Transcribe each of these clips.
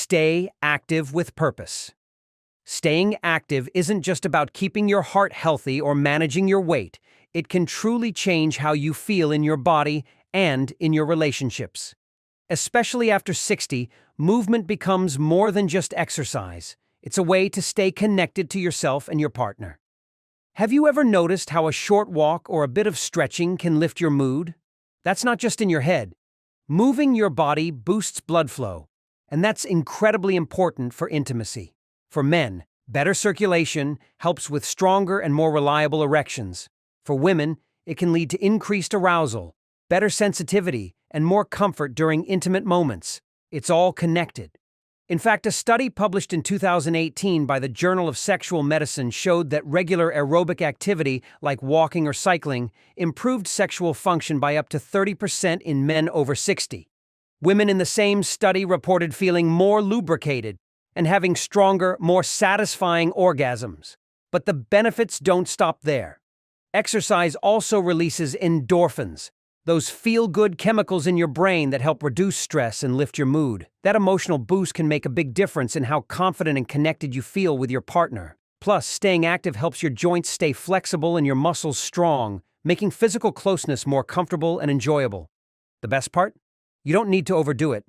Stay active with purpose. Staying active isn't just about keeping your heart healthy or managing your weight. It can truly change how you feel in your body and in your relationships. Especially after 60, movement becomes more than just exercise. It's a way to stay connected to yourself and your partner. Have you ever noticed how a short walk or a bit of stretching can lift your mood? That's not just in your head. Moving your body boosts blood flow, and that's incredibly important for intimacy. For men, better circulation helps with stronger and more reliable erections. For women, it can lead to increased arousal, better sensitivity, and more comfort during intimate moments. It's all connected. In fact, a study published in 2018 by the Journal of Sexual Medicine showed that regular aerobic activity, like walking or cycling, improved sexual function by up to 30% in men over 60. Women in the same study reported feeling more lubricated and having stronger, more satisfying orgasms. But the benefits don't stop there. Exercise also releases endorphins, those feel-good chemicals in your brain that help reduce stress and lift your mood. That emotional boost can make a big difference in how confident and connected you feel with your partner. Plus, staying active helps your joints stay flexible and your muscles strong, making physical closeness more comfortable and enjoyable. The best part? You don't need to overdo it.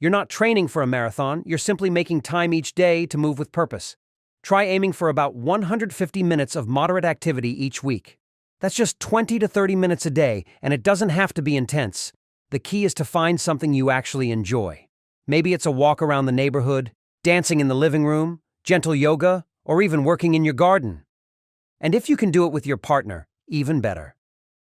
You're not training for a marathon, you're simply making time each day to move with purpose. Try aiming for about 150 minutes of moderate activity each week. That's just 20 to 30 minutes a day, and it doesn't have to be intense. The key is to find something you actually enjoy. Maybe it's a walk around the neighborhood, dancing in the living room, gentle yoga, or even working in your garden. And if you can do it with your partner, even better.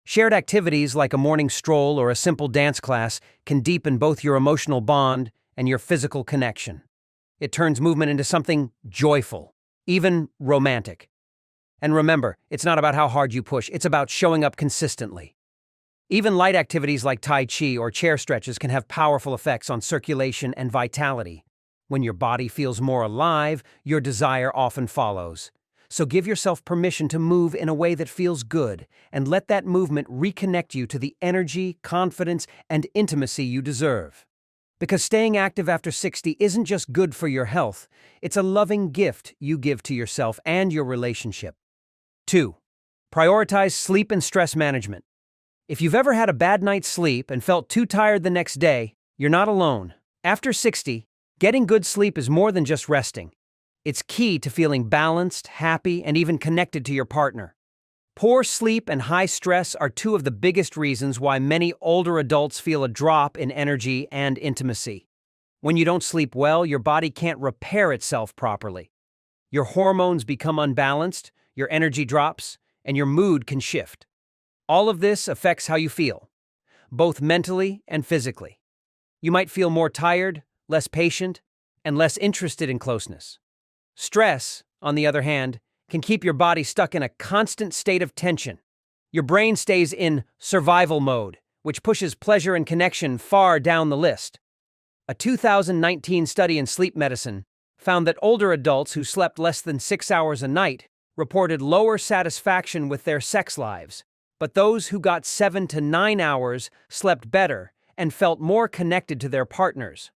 Shared activities like a morning stroll or a simple dance class can deepen both your emotional bond and your physical connection. It turns movement into something joyful, even romantic. And remember, it's not about how hard you push, it's about showing up consistently. Even light activities like Tai Chi or chair stretches can have powerful effects on circulation and vitality. When your body feels more alive, your desire often follows. So give yourself permission to move in a way that feels good, and let that movement reconnect you to the energy, confidence, and intimacy you deserve. Because staying active after 60 isn't just good for your health, it's a loving gift you give to yourself and your relationship. 2. Prioritize sleep and stress management. If you've ever had a bad night's sleep and felt too tired the next day, you're not alone. After 60, getting good sleep is more than just resting. It's key to feeling balanced, happy, and even connected to your partner. Poor sleep and high stress are two of the biggest reasons why many older adults feel a drop in energy and intimacy. When you don't sleep well, your body can't repair itself properly. Your hormones become unbalanced, your energy drops, and your mood can shift. All of this affects how you feel, both mentally and physically. You might feel more tired, less patient, and less interested in closeness. Stress, on the other hand, can keep your body stuck in a constant state of tension. Your brain stays in survival mode, which pushes pleasure and connection far down the list. A 2019 study in sleep medicine found that older adults who slept less than 6 hours a night reported lower satisfaction with their sex lives, but those who got 7 to 9 hours slept better and felt more connected to their partners.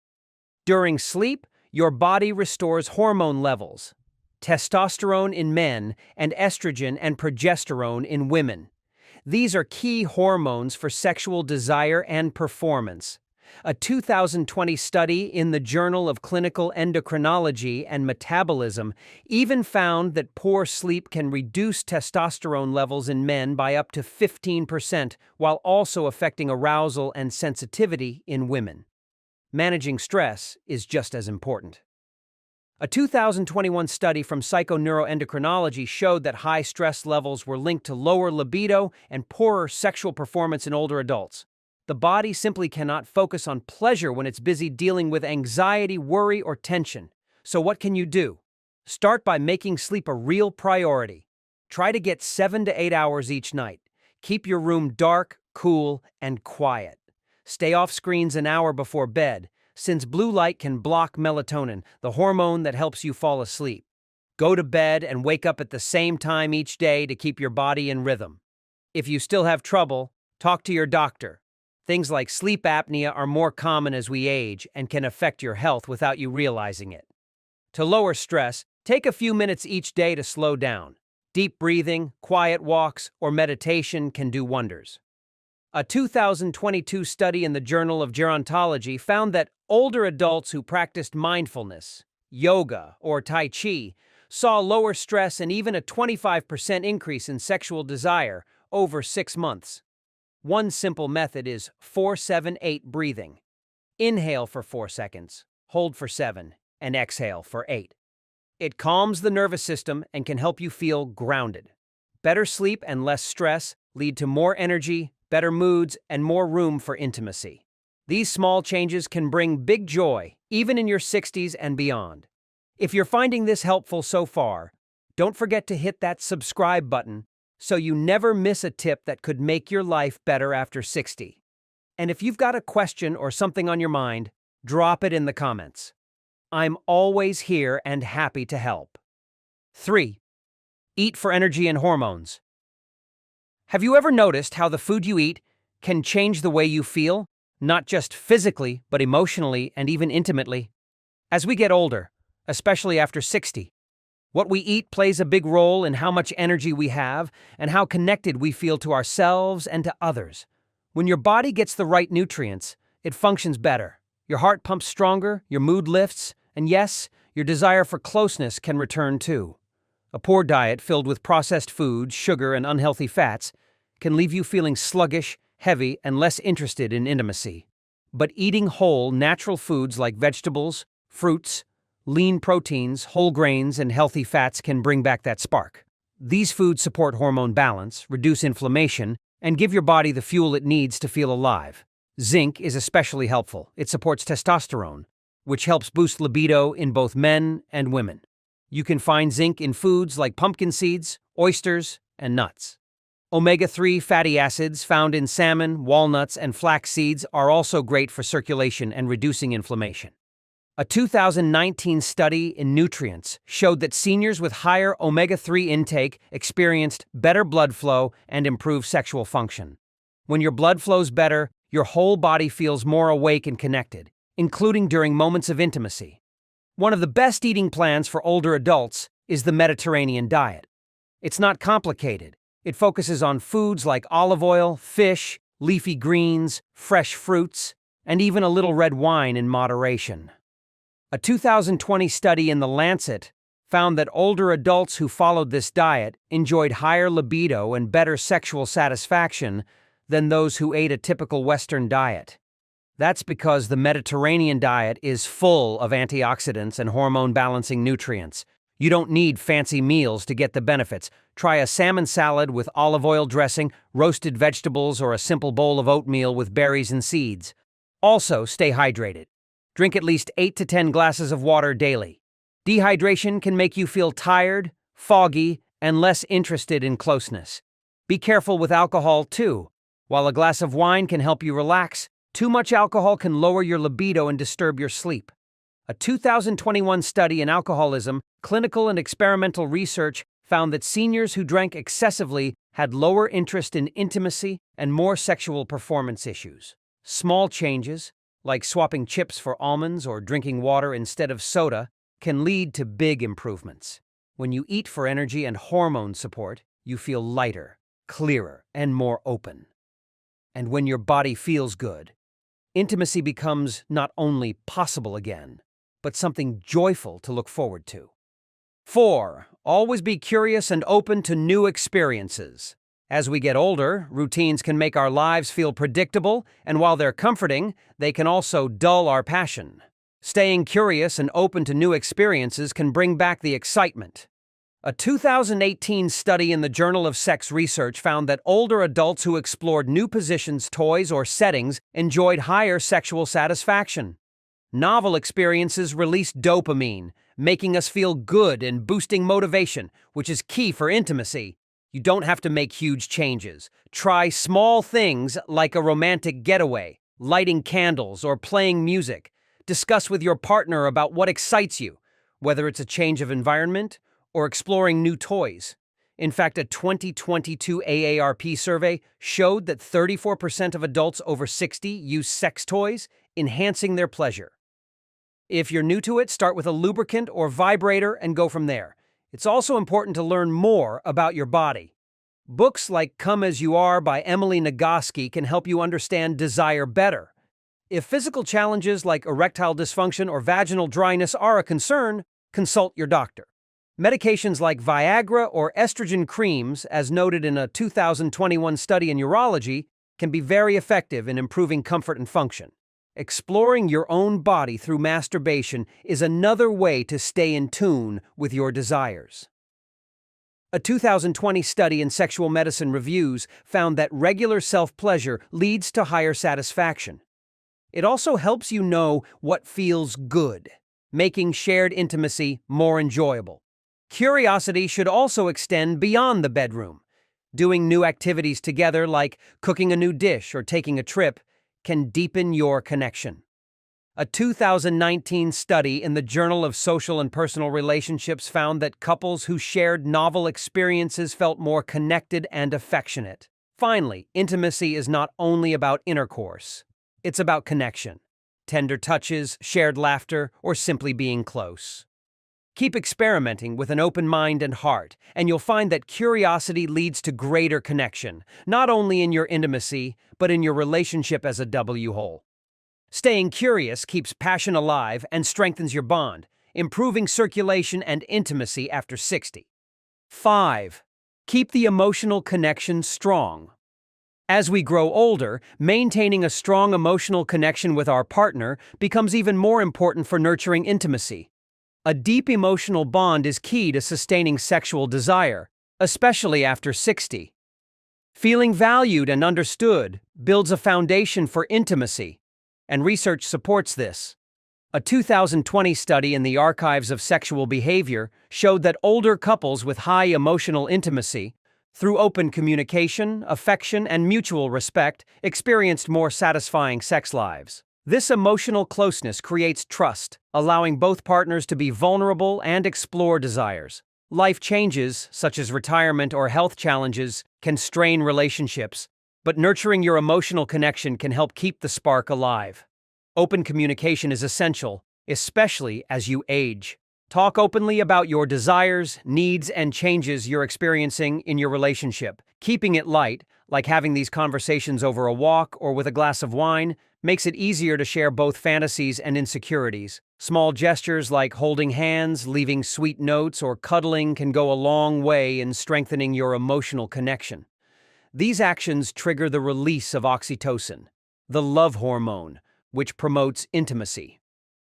During sleep, your body restores hormone levels, testosterone in men and estrogen and progesterone in women. These are key hormones for sexual desire and performance. A 2020 study in the Journal of Clinical Endocrinology and Metabolism even found that poor sleep can reduce testosterone levels in men by up to 15%, while also affecting arousal and sensitivity in women. Managing stress is just as important. A 2021 study from psychoneuroendocrinology showed that high stress levels were linked to lower libido and poorer sexual performance in older adults. The body simply cannot focus on pleasure when it's busy dealing with anxiety, worry, or tension. So what can you do? Start by making sleep a real priority. Try to get 7 to 8 hours each night. Keep your room dark, cool, and quiet. Stay off screens an hour before bed, since blue light can block melatonin, the hormone that helps you fall asleep. Go to bed and wake up at the same time each day to keep your body in rhythm. If you still have trouble, talk to your doctor. Things like sleep apnea are more common as we age and can affect your health without you realizing it. To lower stress, take a few minutes each day to slow down. Deep breathing, quiet walks, or meditation can do wonders. A 2022 study in the Journal of Gerontology found that older adults who practiced mindfulness, yoga, or Tai Chi saw lower stress and even a 25% increase in sexual desire over 6 months. One simple method is 4-7-8 breathing. Inhale for 4 seconds, hold for 7, and exhale for 8. It calms the nervous system and can help you feel grounded. Better sleep and less stress lead to more energy, better moods, and more room for intimacy. These small changes can bring big joy, even in your 60s and beyond. If you're finding this helpful so far, don't forget to hit that subscribe button so you never miss a tip that could make your life better after 60. And if you've got a question or something on your mind, drop it in the comments. I'm always here and happy to help. 3. Eat for energy and hormones. Have you ever noticed how the food you eat can change the way you feel, not just physically, but emotionally and even intimately? As we get older, especially after 60, what we eat plays a big role in how much energy we have and how connected we feel to ourselves and to others. When your body gets the right nutrients, it functions better. Your heart pumps stronger, your mood lifts, and yes, your desire for closeness can return too. A poor diet filled with processed foods, sugar, and unhealthy fats can leave you feeling sluggish, heavy, and less interested in intimacy. But eating whole, natural foods like vegetables, fruits, lean proteins, whole grains, and healthy fats can bring back that spark. These foods support hormone balance, reduce inflammation, and give your body the fuel it needs to feel alive. Zinc is especially helpful. It supports testosterone, which helps boost libido in both men and women. You can find zinc in foods like pumpkin seeds, oysters, and nuts. Omega-3 fatty acids found in salmon, walnuts, and flax seeds are also great for circulation and reducing inflammation. A 2019 study in nutrients showed that seniors with higher omega-3 intake experienced better blood flow and improved sexual function. When your blood flows better, your whole body feels more awake and connected, including during moments of intimacy. One of the best eating plans for older adults is the Mediterranean diet. It's not complicated. It focuses on foods like olive oil, fish, leafy greens, fresh fruits, and even a little red wine in moderation. A 2020 study in The Lancet found that older adults who followed this diet enjoyed higher libido and better sexual satisfaction than those who ate a typical Western diet. That's because the Mediterranean diet is full of antioxidants and hormone-balancing nutrients. You don't need fancy meals to get the benefits. Try a salmon salad with olive oil dressing, roasted vegetables, or a simple bowl of oatmeal with berries and seeds. Also, stay hydrated. Drink at least 8 to 10 glasses of water daily. Dehydration can make you feel tired, foggy, and less interested in closeness. Be careful with alcohol, too. While a glass of wine can help you relax, too much alcohol can lower your libido and disturb your sleep. A 2021 study in alcoholism, clinical and experimental research found that seniors who drank excessively had lower interest in intimacy and more sexual performance issues. Small changes, like swapping chips for almonds or drinking water instead of soda, can lead to big improvements. When you eat for energy and hormone support, you feel lighter, clearer, and more open. And when your body feels good, intimacy becomes not only possible again, but something joyful to look forward to. 4. Always be curious and open to new experiences. As we get older, routines can make our lives feel predictable, and while they're comforting, they can also dull our passion. Staying curious and open to new experiences can bring back the excitement. A 2018 study in the Journal of Sex Research found that older adults who explored new positions, toys, or settings enjoyed higher sexual satisfaction. Novel experiences release dopamine, making us feel good and boosting motivation, which is key for intimacy. You don't have to make huge changes. Try small things like a romantic getaway, lighting candles, or playing music. Discuss with your partner about what excites you, whether it's a change of environment or exploring new toys. In fact, a 2022 AARP survey showed that 34% of adults over 60 use sex toys, enhancing their pleasure. If you're new to it, start with a lubricant or vibrator and go from there. It's also important to learn more about your body. Books like Come As You Are by Emily Nagoski can help you understand desire better. If physical challenges like erectile dysfunction or vaginal dryness are a concern, consult your doctor. Medications like Viagra or estrogen creams, as noted in a 2021 study in urology, can be very effective in improving comfort and function. Exploring your own body through masturbation is another way to stay in tune with your desires. A 2020 study in Sexual Medicine Reviews found that regular self-pleasure leads to higher satisfaction. It also helps you know what feels good, making shared intimacy more enjoyable. Curiosity should also extend beyond the bedroom. Doing new activities together, like cooking a new dish or taking a trip, can deepen your connection. A 2019 study in the Journal of Social and Personal Relationships found that couples who shared novel experiences felt more connected and affectionate. Finally, intimacy is not only about intercourse. It's about connection, tender touches, shared laughter, or simply being close. Keep experimenting with an open mind and heart, and you'll find that curiosity leads to greater connection, not only in your intimacy, but in your relationship as a whole. Staying curious keeps passion alive and strengthens your bond, improving circulation and intimacy after 60. 5. Keep the emotional connection strong. As we grow older, maintaining a strong emotional connection with our partner becomes even more important for nurturing intimacy. A deep emotional bond is key to sustaining sexual desire, especially after 60. Feeling valued and understood builds a foundation for intimacy, and research supports this. A 2020 study in the Archives of Sexual Behavior showed that older couples with high emotional intimacy, through open communication, affection, and mutual respect, experienced more satisfying sex lives. This emotional closeness creates trust, allowing both partners to be vulnerable and explore desires. Life changes, such as retirement or health challenges, can strain relationships, but nurturing your emotional connection can help keep the spark alive. Open communication is essential, especially as you age. Talk openly about your desires, needs, and changes you're experiencing in your relationship. Keeping it light, like having these conversations over a walk or with a glass of wine, makes it easier to share both fantasies and insecurities. Small gestures like holding hands, leaving sweet notes, or cuddling can go a long way in strengthening your emotional connection. These actions trigger the release of oxytocin, the love hormone, which promotes intimacy.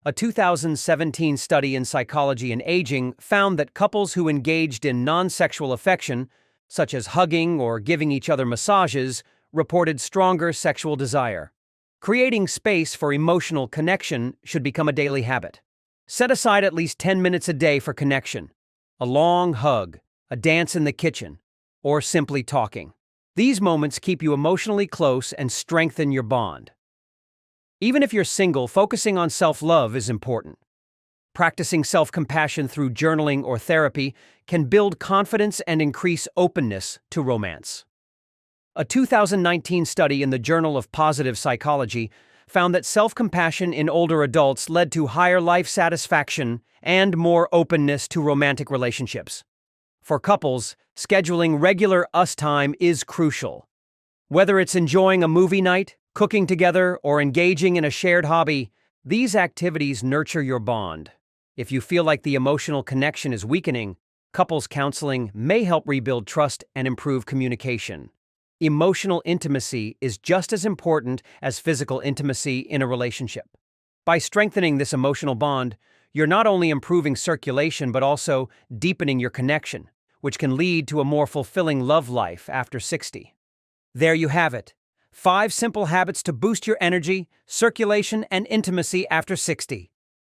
A 2017 study in Psychology and Aging found that couples who engaged in non-sexual affection, such as hugging or giving each other massages, reported stronger sexual desire. Creating space for emotional connection should become a daily habit. Set aside at least 10 minutes a day for connection. A long hug, a dance in the kitchen, or simply talking. These moments keep you emotionally close and strengthen your bond. Even if you're single, focusing on self-love is important. Practicing self-compassion through journaling or therapy can build confidence and increase openness to romance. A 2019 study in the Journal of Positive Psychology found that self-compassion in older adults led to higher life satisfaction and more openness to romantic relationships. For couples, scheduling regular us time is crucial. Whether it's enjoying a movie night, cooking together, or engaging in a shared hobby, these activities nurture your bond. If you feel like the emotional connection is weakening, couples counseling may help rebuild trust and improve communication. Emotional intimacy is just as important as physical intimacy in a relationship. By strengthening this emotional bond, you're not only improving circulation but also deepening your connection, which can lead to a more fulfilling love life after 60. There you have it. 5 simple habits to boost your energy, circulation, and intimacy after 60.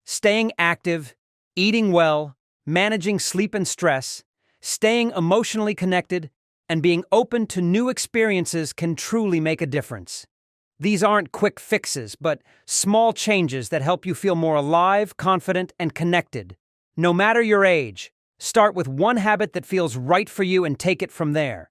Staying active, eating well, managing sleep and stress, staying emotionally connected, and being open to new experiences can truly make a difference. These aren't quick fixes, but small changes that help you feel more alive, confident, and connected. No matter your age, Start with one habit that feels right for you and take it from there.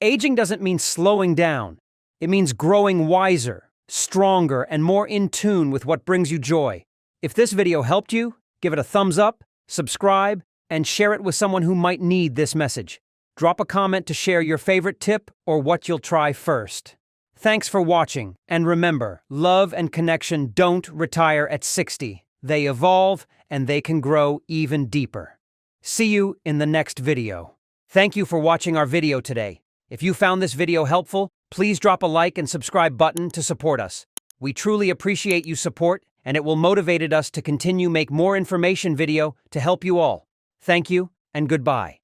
Aging doesn't mean slowing down. It means growing wiser, stronger, and more in tune with what brings you joy. If this video helped you, give it a thumbs up, subscribe, and share it with someone who might need this message. Drop a comment to share your favorite tip or what you'll try first. Thanks for watching, and remember, love and connection don't retire at 60. They evolve, and they can grow even deeper. See you in the next video. Thank you for watching our video today. If you found this video helpful, please drop a like and subscribe button to support us. We truly appreciate you support, and it will motivate us to continue make more information video to help you all. Thank you, and goodbye.